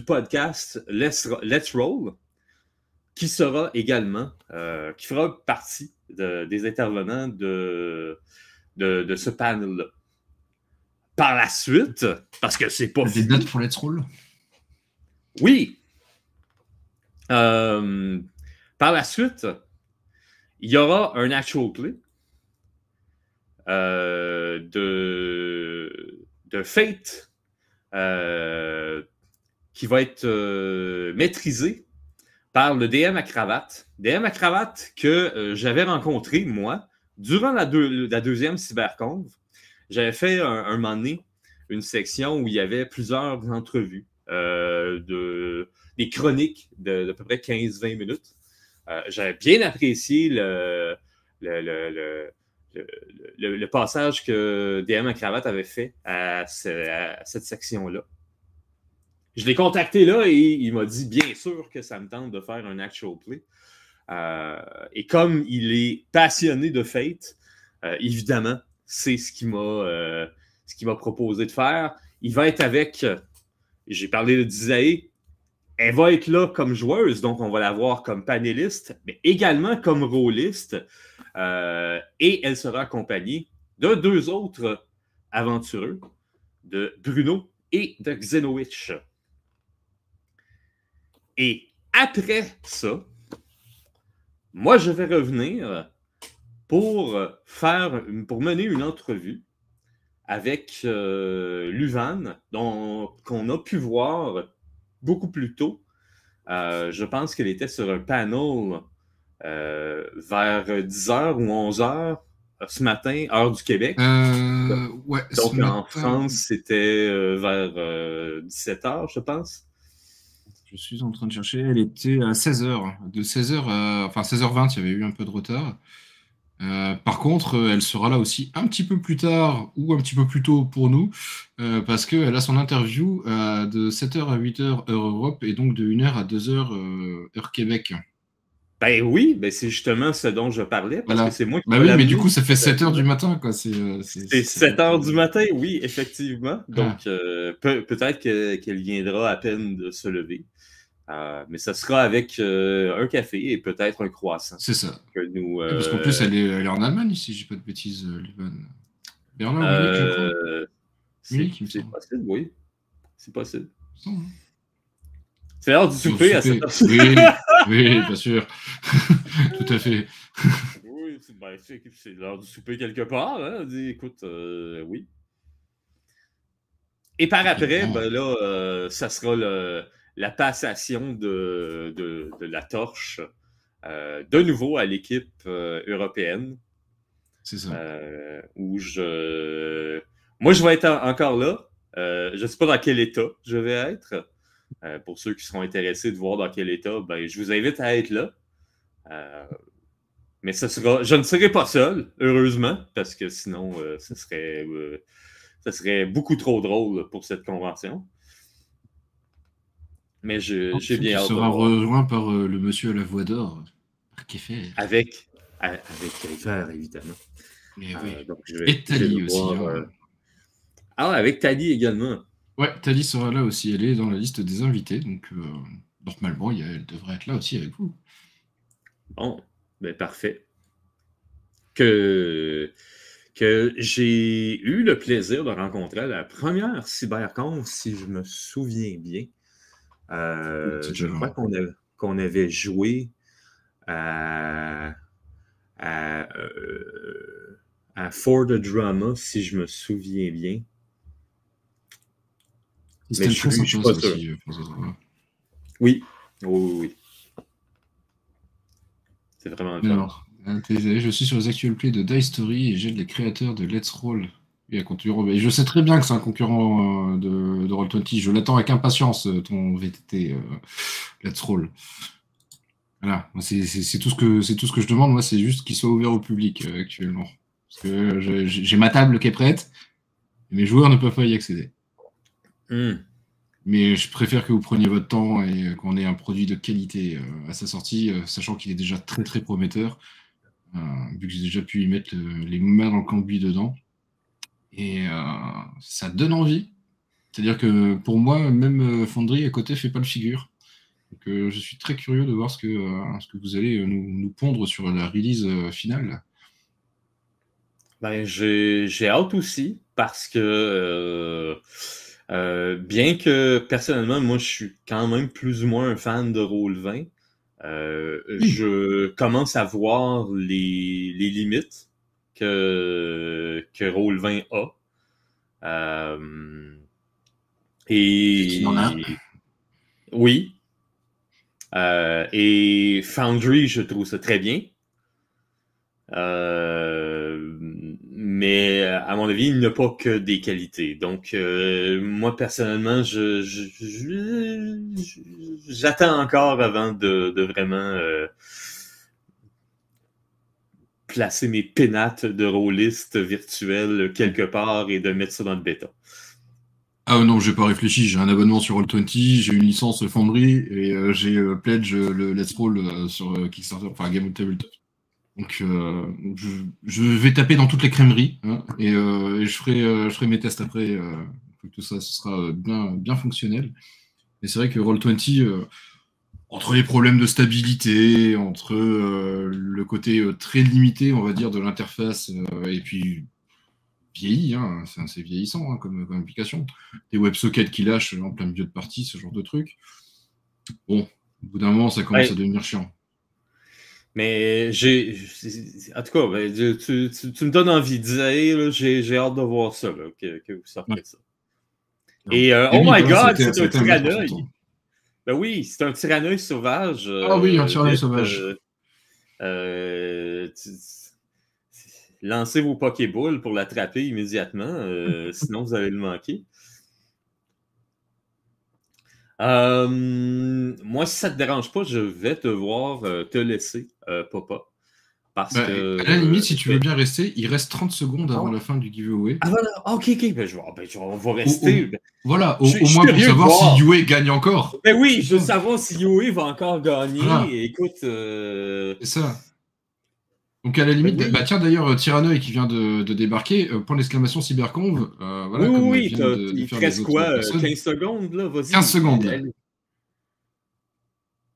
podcast Let's Roll, qui sera également, qui fera partie des intervenants de ce panel-là. Par la suite, parce que c'est pas des dates pour Let's Roll? Oui. Par la suite, il y aura un actual play de Fate qui va être maîtrisé par le DM à cravate. DM à cravate que j'avais rencontré, moi, durant la deuxième CyberConf. J'avais fait un moment donné une section où il y avait plusieurs entrevues, des chroniques d'à peu près 15-20 minutes. J'avais bien apprécié le passage que DM à cravate avait fait à cette section-là. Je l'ai contacté là et il m'a dit bien sûr que ça me tente de faire un actual play. Et comme il est passionné de Fate, évidemment, c'est ce qu'il m'a proposé de faire. Il va être avec, j'ai parlé de Dizae, elle va être là comme joueuse, donc on va la voir comme panéliste, mais également comme rôliste. Et elle sera accompagnée de deux autres aventureux, de Bruno et de Xenowitch. Et après ça, moi, je vais revenir pour mener une entrevue avec Luvan, qu'on a pu voir beaucoup plus tôt. Je pense qu'elle était sur un panel vers 10h ou 11h ce matin, heure du Québec. Ouais, Donc, ce en matin, France, c'était vers 17h, je pense. je suis en train de chercher, elle était à 16h. De 16h à... Enfin, 16h20, il y avait eu un peu de retard. Par contre, elle sera là aussi un petit peu plus tard ou un petit peu plus tôt pour nous, parce qu'elle a son interview de 7h à 8h heure Europe et donc de 1h à 2h heure Québec. Ben oui, ben c'est justement ce dont je parlais, parce que Voilà. c'est moi qui Bah vais oui, mais du l'amener. coup, ça fait 7h du matin, quoi. C'est 7 heures du matin, oui, effectivement. Ah, Donc, peut-être qu'elle viendra à peine de se lever. Mais ça sera avec un café et peut-être un croissant. c'est ça. Que nous, Oui, parce qu'en plus, elle est en Allemagne, si je dis pas de bêtises, Livan. Berlin ou Munich, je crois. Munich, il me c'est semble. possible, oui. C'est possible. Il me semble, hein. C'est l'heure du L'heure du souper à 7 souper. heure. Oui, oui, bien sûr. Tout à fait. Oui, c'est l'heure du souper quelque part. Hein. Écoute, oui. Et par après, Évidemment. ben là, ça sera la passation de la torche de nouveau à l'équipe européenne. C'est ça. Où moi, je vais être encore là. Je ne sais pas dans quel état je vais être. Pour ceux qui seront intéressés de voir dans quel état, ben, je vous invite à être là. Mais je ne serai pas seul, heureusement, parce que sinon, ce serait beaucoup trop drôle pour cette convention. Mais j'ai bien Tu hâte de seras voir. rejoint par le monsieur à la voix d'or, par Keffer. Avec Kaifer, évidemment. Et oui. Donc, Et je vais Tali le aussi. voir. Hein. Ah, avec Tali également. Ouais, Tali sera là aussi. Elle est dans la liste des invités. Donc, normalement, elle devrait être là aussi avec vous. Bon, ben parfait. Que j'ai eu le plaisir de rencontrer à la première CyberConf, si je me souviens bien. Je crois qu'on avait joué à For the Drama, si je me souviens bien. C'était très je suis sympa, pas ça sûr. aussi. Oui. Oui. C'est vraiment le fun. Alors, je suis sur les actual plays de Die Story et j'aide les créateurs de Let's Roll. Et je sais très bien que c'est un concurrent de Roll20. Je l'attends avec impatience, ton VTT Let's Roll. Voilà, c'est tout ce que je demande. Moi, c'est juste qu'il soit ouvert au public actuellement. Parce que j'ai ma table qui est prête, mais mes joueurs ne peuvent pas y accéder. Mais je préfère que vous preniez votre temps et qu'on ait un produit de qualité à sa sortie, sachant qu'il est déjà très très prometteur, vu que j'ai déjà pu y mettre les mains dans le cambouis dedans. Et ça donne envie. C'est-à-dire que pour moi, même Foundry à côté fait pas le figure. Donc, je suis très curieux de voir ce que vous allez nous pondre sur la release finale. Ben, j'ai hâte aussi parce que bien que personnellement, moi je suis quand même plus ou moins un fan de Roll20, je commence à voir les limites que Roll20 a. Il en a. Oui. Et Foundry, je trouve ça très bien. Mais à mon avis, il n'a pas que des qualités. Donc, moi, personnellement, j'attends encore avant de vraiment placer mes pénates de rôliste virtuel quelque part et de mettre ça dans le bêta. Ah non, j'ai pas réfléchi. J'ai un abonnement sur Roll20, j'ai une licence Foundry et j'ai pledge le Let's Roll sur Kickstarter, enfin Game of Tabletop. Donc je vais taper dans toutes les crèmeries hein, et je ferai mes tests après. Pour que tout ça, ce sera bien fonctionnel. Et c'est vrai que Roll20, entre les problèmes de stabilité, entre le côté très limité, on va dire, de l'interface, et puis vieilli, hein, c'est assez vieillissant hein, comme application. Des WebSockets qui lâchent en plein milieu de partie, ce genre de truc. Bon, au bout d'un moment, ça commence à devenir chiant. Mais en tout cas, ben, tu me donnes envie de dire, j'ai hâte de voir ça, là, que vous sortez ça. Et oh my god, c'est un tyranneuil! Ben oui, c'est un tyranneuil sauvage. Ah oui, un tyranneuil sauvage. lancez vos Pokéballs pour l'attraper immédiatement, sinon vous allez le manquer. Moi, si ça te dérange pas, je vais devoir te laisser, Papa. Parce que. À la limite, si tu veux bien rester, il reste 30 secondes avant la fin du giveaway. Ah voilà, ok, ben, on va rester. Voilà, au Je suis moins pour curieux de savoir voir. si Yue gagne encore. Ben oui, je veux savoir si Yue va encore gagner. Voilà. Écoute. C'est ça. Donc à la limite, Ben oui. tiens d'ailleurs, Tyrannoy qui vient de débarquer, point d'exclamation Cyberconv, voilà, comme Oui, viennent de il te faire les reste autres quoi, personnes. 15 secondes, là, vas-y. 15 secondes. Allez.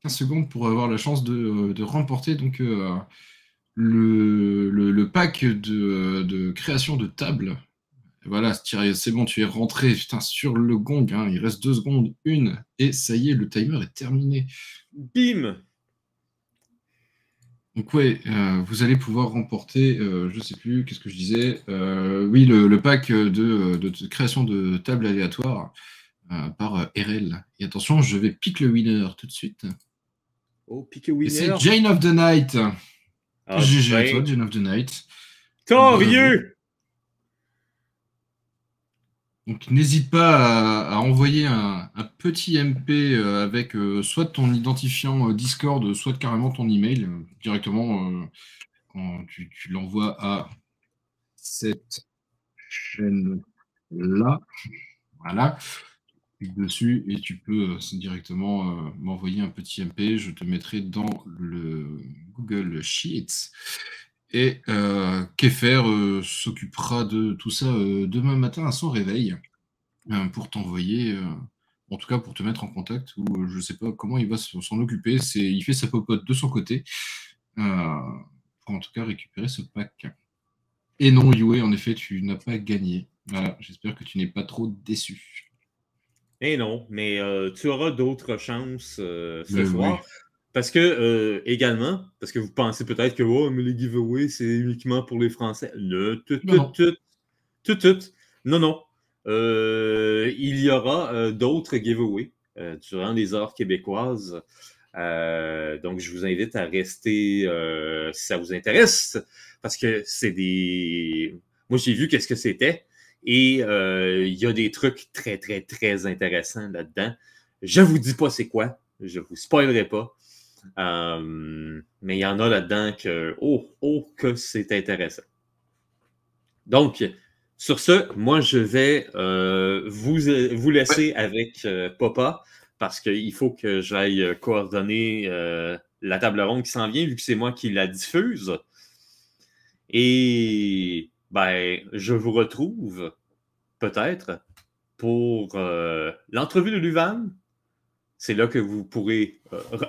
15 secondes pour avoir la chance de remporter donc le pack de création de table. Et voilà, c'est bon, tu es rentré putain, sur le gong, hein, il reste 2 secondes, 1, et ça y est, le timer est terminé. Bim! Donc ouais, vous allez pouvoir remporter, je sais plus, qu'est-ce que je disais, oui, le pack de création de table aléatoire par RL. Et attention, je vais pick le winner tout de suite. Oh, pick a Et c'est winner. Jane of the Night. Ah, GG à ben, toi, Jane of the Night. Torieux! Donc n'hésite pas à envoyer un petit MP avec soit ton identifiant Discord, soit carrément ton email directement quand tu l'envoies à cette chaîne-là. Voilà, clique dessus et tu peux directement m'envoyer un petit MP. Je te mettrai dans le Google Sheets. Et Kéfer s'occupera de tout ça demain matin à son réveil pour t'envoyer, en tout cas pour te mettre en contact, ou je ne sais pas comment il va s'en occuper. Il fait sa popote de son côté pour en tout cas récupérer ce pack. Et non, Yue, en effet, tu n'as pas gagné. Voilà, j'espère que tu n'es pas trop déçu. Eh non, mais tu auras d'autres chances ce Mais soir. oui. Parce que, également, parce que vous pensez peut-être que oh, mais les giveaways, c'est uniquement pour les Français. Non. Non, non. Il y aura d'autres giveaways durant les heures québécoises. Donc, je vous invite à rester si ça vous intéresse, parce que c'est des. Moi, j'ai vu qu'est-ce que c'était. Et il y a des trucs très, très, très intéressants là-dedans. Je vous dis pas c'est quoi. Je vous spoilerai pas. Mais il y en a là-dedans que, que c'est intéressant. Donc, sur ce, moi, je vais vous laisser avec Papa parce qu'il faut que j'aille coordonner la table ronde qui s'en vient vu que c'est moi qui la diffuse. Et ben, je vous retrouve peut-être pour l'entrevue de Luvan. C'est là que vous pourrez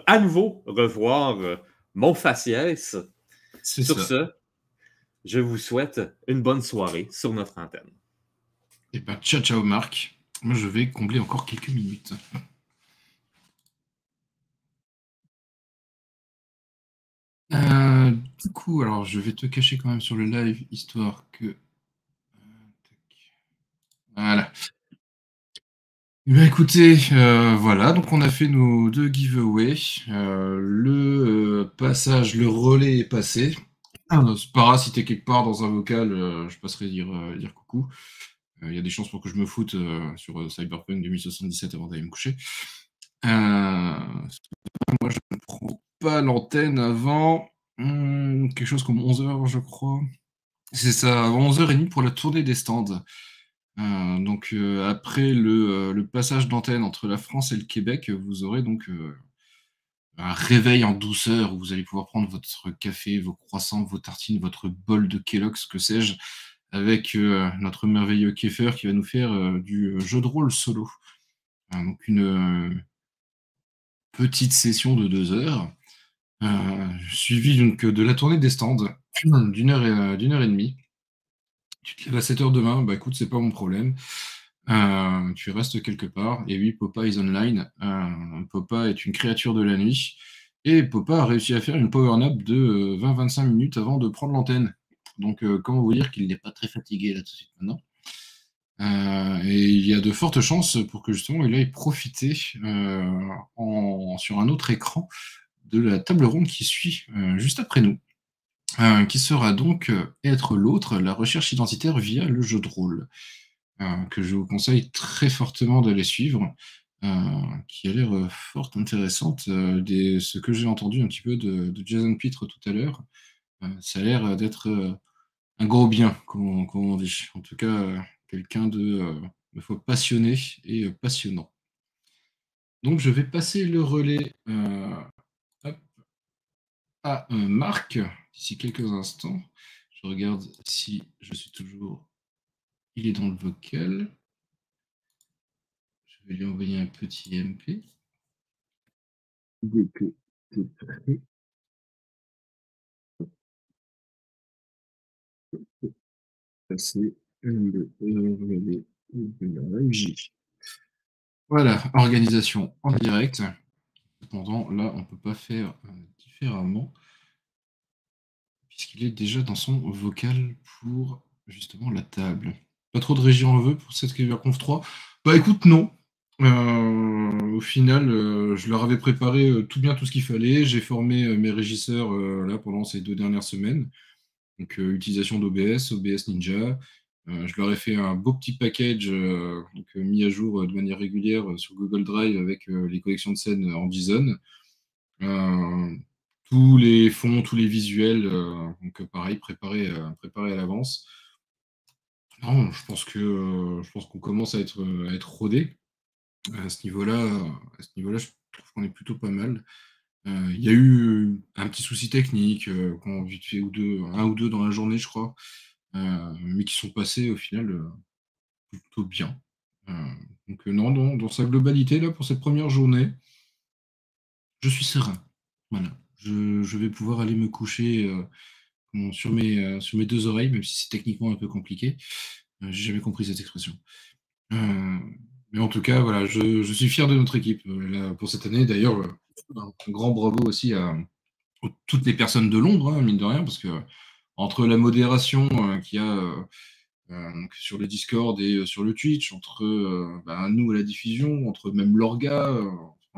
à nouveau revoir mon faciès. Sur ce, je vous souhaite une bonne soirée sur notre antenne. Et ben, ciao, ciao, Marc. Moi, je vais combler encore quelques minutes. Du coup, alors, je vais te cacher quand même sur le live, histoire que... Voilà. Écoutez, voilà, donc on a fait nos 2 giveaways. Le passage, le relais est passé. C'est pas grave, si t'es quelque part dans un vocal, je passerai dire coucou. Il y a des chances pour que je me foute sur Cyberpunk 2077 avant d'aller me coucher. Moi, je ne prends pas l'antenne avant quelque chose comme 11h, je crois. C'est ça, avant 11h30 pour la tournée des stands. Donc après le passage d'antenne entre la France et le Québec, vous aurez donc un réveil en douceur où vous allez pouvoir prendre votre café, vos croissants, vos tartines, votre bol de Kellogg's, que sais-je, avec notre merveilleux Kéfer qui va nous faire du jeu de rôle solo. Donc une petite session de 2 heures, suivie donc de la tournée des stands d'une heure et demie. Tu te lèves à 7h demain, bah écoute, c'est pas mon problème. Tu restes quelque part. Et oui, Popa is online. Popa est une créature de la nuit. Et Popa a réussi à faire une power nap de 20-25 minutes avant de prendre l'antenne. Donc, comment vous dire qu'il n'est pas très fatigué là tout de suite maintenant. Et il y a de fortes chances pour que justement il aille profiter sur un autre écran de la table ronde qui suit juste après nous. qui sera donc Être l'autre, la recherche identitaire via le jeu de rôle, que je vous conseille très fortement d'aller suivre, euh, qui a l'air fort intéressante. Ce que j'ai entendu un petit peu de Jason Pitre tout à l'heure, ça a l'air d'être un gros bien, comme on dit. En tout cas, quelqu'un de fois passionné et passionnant. Donc, je vais passer le relais hop, à Marc d'ici quelques instants. Je regarde si je suis toujours. Il est dans le vocal. Je vais lui envoyer un petit MP. Dès que c'est prêt, passer le relais de la régie. Voilà, organisation en direct. Cependant, là, on ne peut pas faire différemment, puisqu'il est déjà dans son vocal pour justement la table. Pas trop de régie en veut pour cette Conf 3. Bah écoute, non. Au final, je leur avais préparé tout bien tout ce qu'il fallait. J'ai formé mes régisseurs là pendant ces 2 dernières semaines. Donc, utilisation d'OBS, OBS Ninja. Je leur ai fait un beau petit package donc, mis à jour de manière régulière sur Google Drive avec les collections de scènes en JSON. Euh, tous les fonds, tous les visuels, donc pareil, préparés à l'avance. Non, je pense qu'on commence à être rodé à ce niveau-là. À ce niveau-là, je trouve qu'on est plutôt pas mal. Il y a eu un petit souci technique, qu'on vite fait un ou deux dans la journée, je crois, mais qui sont passés au final plutôt bien. Euh, donc non, dans sa globalité, là, pour cette première journée, je suis serein. Voilà. Je vais pouvoir aller me coucher sur mes 2 oreilles, même si c'est techniquement un peu compliqué. J'ai jamais compris cette expression. Euh, mais en tout cas, voilà, je suis fier de notre équipe là, pour cette année. D'ailleurs, un grand bravo aussi à toutes les personnes de l'ombre, hein, mine de rien, parce que entre la modération qu'il y a donc sur le Discord et sur le Twitch, entre nous à la diffusion, entre même l'orga,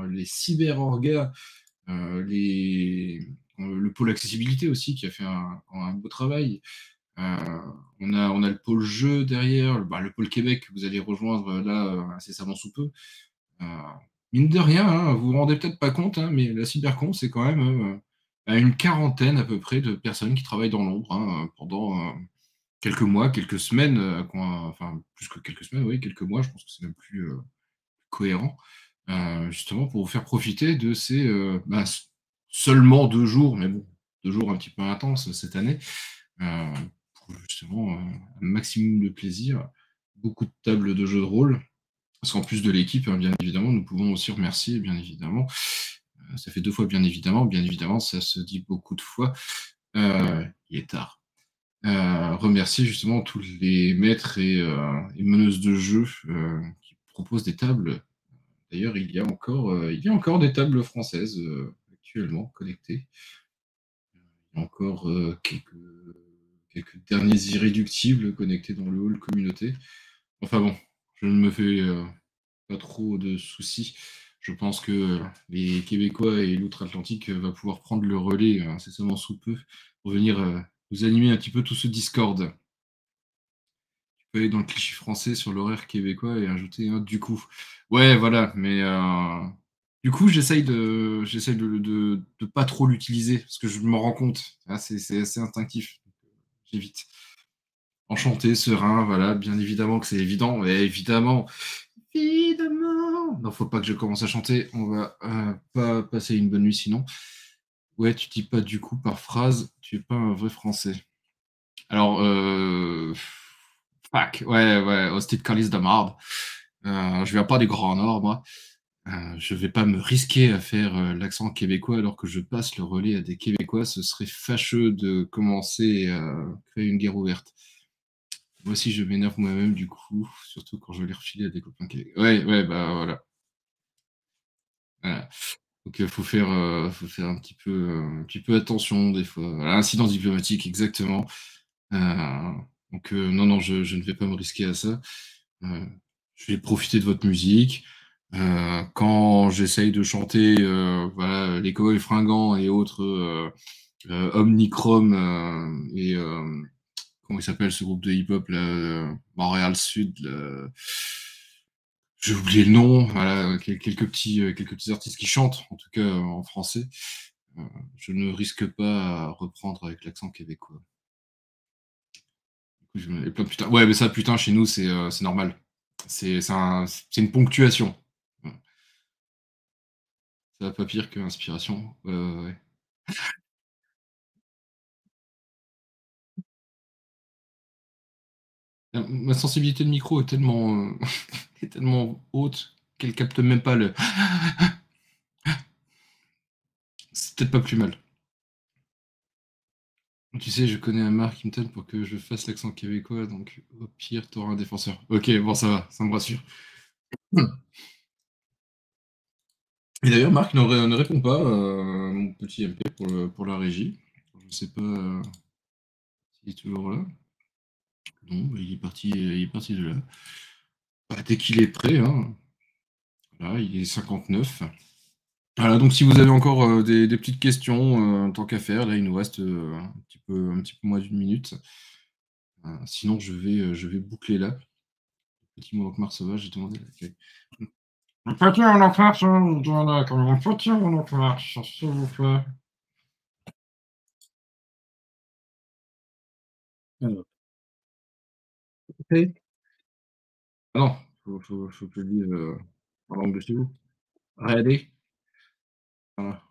les cyber-orgas, le pôle accessibilité aussi qui a fait un beau travail. Euh, on a le pôle jeu derrière, le pôle Québec que vous allez rejoindre là incessamment sous peu. Euh, Mine de rien, hein, vous vous rendez peut-être pas compte, hein, mais la cybercon, c'est quand même à une quarantaine à peu près de personnes qui travaillent dans l'ombre pendant quelques mois, quelques semaines, enfin plus que quelques semaines, oui, quelques mois, je pense que c'est même plus cohérent, justement pour vous faire profiter de ces seulement 2 jours, mais bon, 2 jours un petit peu intenses cette année, euh, pour justement un maximum de plaisir, beaucoup de tables de jeux de rôle, parce qu'en plus de l'équipe, hein, bien évidemment, nous pouvons aussi remercier, bien évidemment, ça fait 2 fois bien évidemment, ça se dit beaucoup de fois, il est tard. Remercier justement tous les maîtres et meneuses de jeu qui proposent des tables. D'ailleurs, il y a encore des tables françaises actuellement connectées. Il y a encore quelques derniers irréductibles connectés dans le hall communauté. Enfin bon, je ne me fais pas trop de soucis. Je pense que les Québécois et l'outre-Atlantique va pouvoir prendre le relais incessamment sous peu pour venir vous animer un petit peu tout ce Discord. Tu peux aller dans le cliché français sur l'horaire québécois et ajouter un du coup. Ouais, voilà, mais du coup, j'essaye de pas trop l'utiliser parce que je me rends compte. Ah, c'est assez instinctif. J'évite. Enchanté, serein, voilà, bien évidemment que c'est évident, mais évidemment, évidemment. Non, faut pas que je commence à chanter, on va pas passer une bonne nuit sinon. Ouais, tu dis pas du coup par phrase, tu es pas un vrai français. Alors, fuck, ouais, hostie de calice de marde. Je viens pas du Grand Nord, moi. Je vais pas me risquer à faire l'accent québécois alors que je passe le relais à des Québécois. Ce serait fâcheux de commencer à créer une guerre ouverte. Moi aussi, je m'énerve moi-même, du coup, surtout quand je vais les refiler à des copains québécois. Ouais, bah voilà. Voilà. Donc, faut faire un petit peu attention des fois. Voilà, incident diplomatique, exactement. Euh, donc, non, je ne vais pas me risquer à ça. Euh, je vais profiter de votre musique. Quand j'essaye de chanter voilà, les cowboys fringants et autres Omnichrome et comment il s'appelle ce groupe de hip-hop là, Montréal Sud. J'ai oublié le nom. Voilà, quelques petits artistes qui chantent, en tout cas en français. Euh, je ne risque pas à reprendre avec l'accent québécois. Et plein de putain. Ouais, mais ça, putain, chez nous, c'est normal. C'est une ponctuation. Ça va pas pire que inspiration. Ouais. Ma sensibilité de micro est tellement, est tellement haute qu'elle capte même pas le. C'est peut-être pas plus mal. Tu sais, je connais un Mark Hinton pour que je fasse l'accent québécois, donc au pire, t'auras un défenseur. Ok, bon, ça va, ça me rassure. Et d'ailleurs, Marc ne répond pas à mon petit MP pour la régie. Je sais pas s'il est toujours là. Non, bah, il est parti de là. Bah, dès qu'il est prêt, hein. Voilà, il est 59. Voilà, donc si vous avez encore des petites questions, tant qu'à faire, là, il nous reste un petit peu moins d'une minute. Sinon, je vais boucler là. Petit mot Marc Sauvage, j'ai demandé. Ok. Un petit mononcle marche, je demande comme un petit mononcle marche, s'il vous plaît. Alors, ok. Ah non, faut que je le dise en langue de chez vous. Ready? Voilà.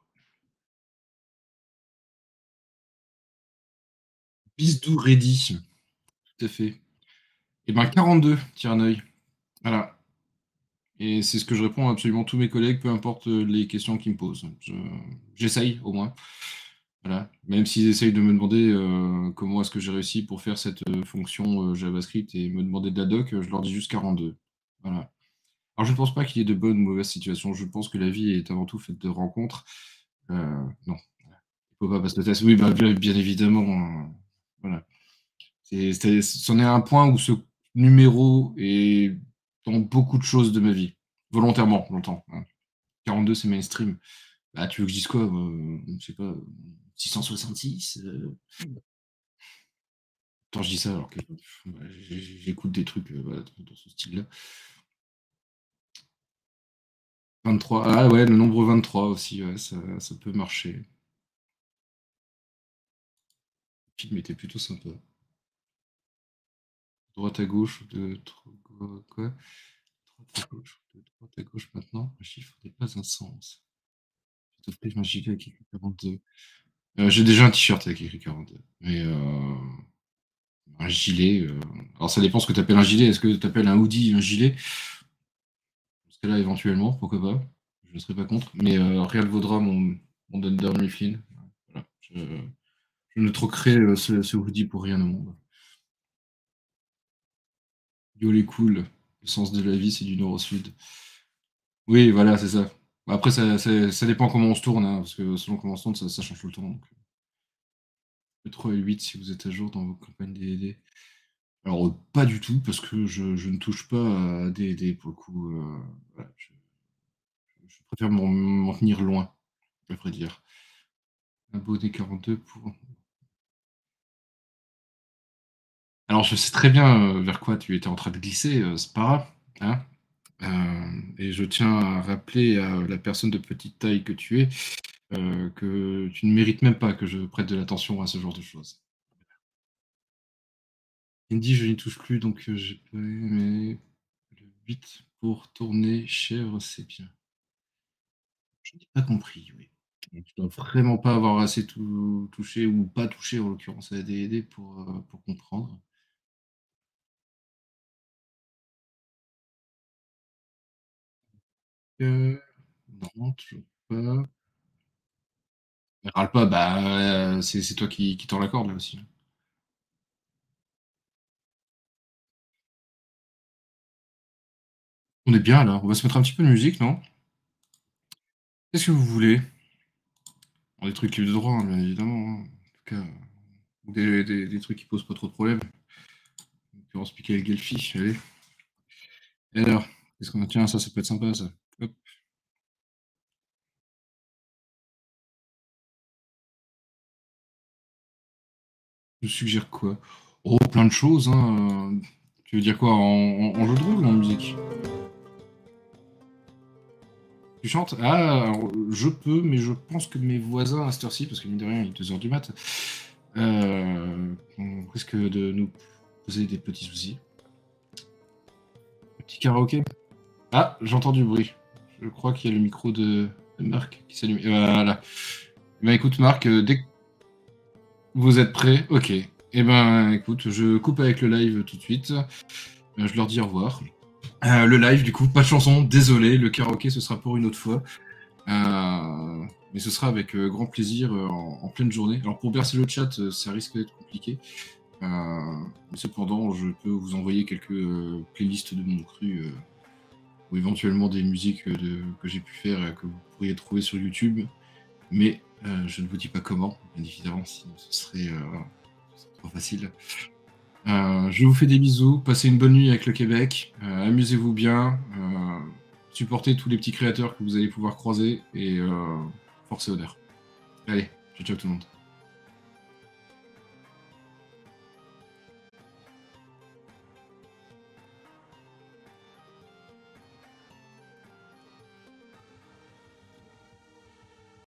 Bisdou ready. Tout à fait. Et ben 42, tire un œil. Voilà. Et c'est ce que je réponds à absolument tous mes collègues, peu importe les questions qu'ils me posent. J'essaye au moins. Voilà. Même s'ils essayent de me demander comment est-ce que j'ai réussi pour faire cette fonction JavaScript et me demander de la doc, je leur dis juste 42. Voilà. Alors je ne pense pas qu'il y ait de bonnes ou mauvaises situations. Je pense que la vie est avant tout faite de rencontres. Non, il faut pas passer le test. Oui, bah, bien évidemment. Voilà. C'en est un point où ce numéro est dans beaucoup de choses de ma vie. Volontairement, longtemps. Hein. 42, c'est mainstream. Bah, tu veux que je dise quoi je sais pas, 666 Attends, je dis ça alors que j'écoute des trucs voilà, dans ce style-là. 23. Ah ouais, le nombre 23 aussi, ouais, ça peut marcher. Le film était plutôt sympa. Droite à gauche, de quoi? Droite à gauche, de droite à gauche maintenant. Un chiffre n'est pas un sens. Je t'offrir un gilet avec écrit 42. J'ai déjà un t-shirt avec écrit 42. Mais un gilet. Alors ça dépend ce que tu appelles un gilet. Est-ce que tu appelles un hoodie un gilet? Parce que là, éventuellement, pourquoi pas. Je ne serais pas contre. Mais rien ne vaudra mon Dunder Mifflin. Voilà. Je ne troquerai ce hoodie pour rien au monde. Yo les cool. Le sens de la vie, c'est du nord au sud. Oui, voilà, c'est ça. Après, ça dépend comment on se tourne, hein, parce que selon comment on se tourne, ça change tout le temps. Donc, le 3 et le 8, si vous êtes à jour dans vos campagnes D&D. Alors, pas du tout, parce que je ne touche pas à D&D pour le coup. Voilà, je préfère m'en tenir loin, à vrai dire. Abonné 42 pour. Alors, je sais très bien vers quoi tu étais en train de glisser, c'est pas grave. Hein. Et je tiens à rappeler à la personne de petite taille que tu es que tu ne mérites même pas que je prête de l'attention à ce genre de choses. Indy, je n'y touche plus, donc j'ai pas aimé le 8 pour tourner chèvre, c'est bien. Je n'ai pas compris, oui. Donc, je dois vraiment pas avoir assez touché ou pas touché en l'occurrence à la D&D pour comprendre. Euh, non, toujours pas. Mais râle pas, bah c'est toi qui tends la corde là aussi. On est bien là, on va se mettre un petit peu de musique, non? Qu'est-ce que vous voulez? Bon, des trucs libres de droit, hein, bien évidemment. Hein. En tout cas, des trucs qui posent pas trop de problèmes. En l'occurrence, Michael Gelfi, allez. Et alors, qu'est-ce qu'on a? Tiens, ça peut être sympa ça. Hop. Je suggère quoi? Oh, plein de choses, hein. Tu veux dire quoi, en jeu de rôle ou en musique? Tu chantes? Ah, alors, je peux, mais je pense que mes voisins à cette heure-ci, parce que mine de rien, il est 2h du mat, on risque de nous poser des petits soucis. Petit karaoké? Ah, j'entends du bruit. Je crois qu'il y a le micro de Marc qui s'allume. Voilà. Ben écoute, Marc, dès que vous êtes prêt, ok. Eh ben écoute, je coupe avec le live tout de suite. Je leur dis au revoir. Le live, du coup, pas de chanson, désolé. Le karaoké, ce sera pour une autre fois. Mais ce sera avec grand plaisir en pleine journée. Alors pour bercer le chat, ça risque d'être compliqué. Mais cependant, je peux vous envoyer quelques playlists de mon cru ou éventuellement des musiques que j'ai pu faire et que vous pourriez trouver sur YouTube. Mais je ne vous dis pas comment, bien évidemment, sinon ce serait trop facile. Je vous fais des bisous, passez une bonne nuit avec le Québec, amusez-vous bien, supportez tous les petits créateurs que vous allez pouvoir croiser et force et honneur. Allez, ciao ciao tout le monde.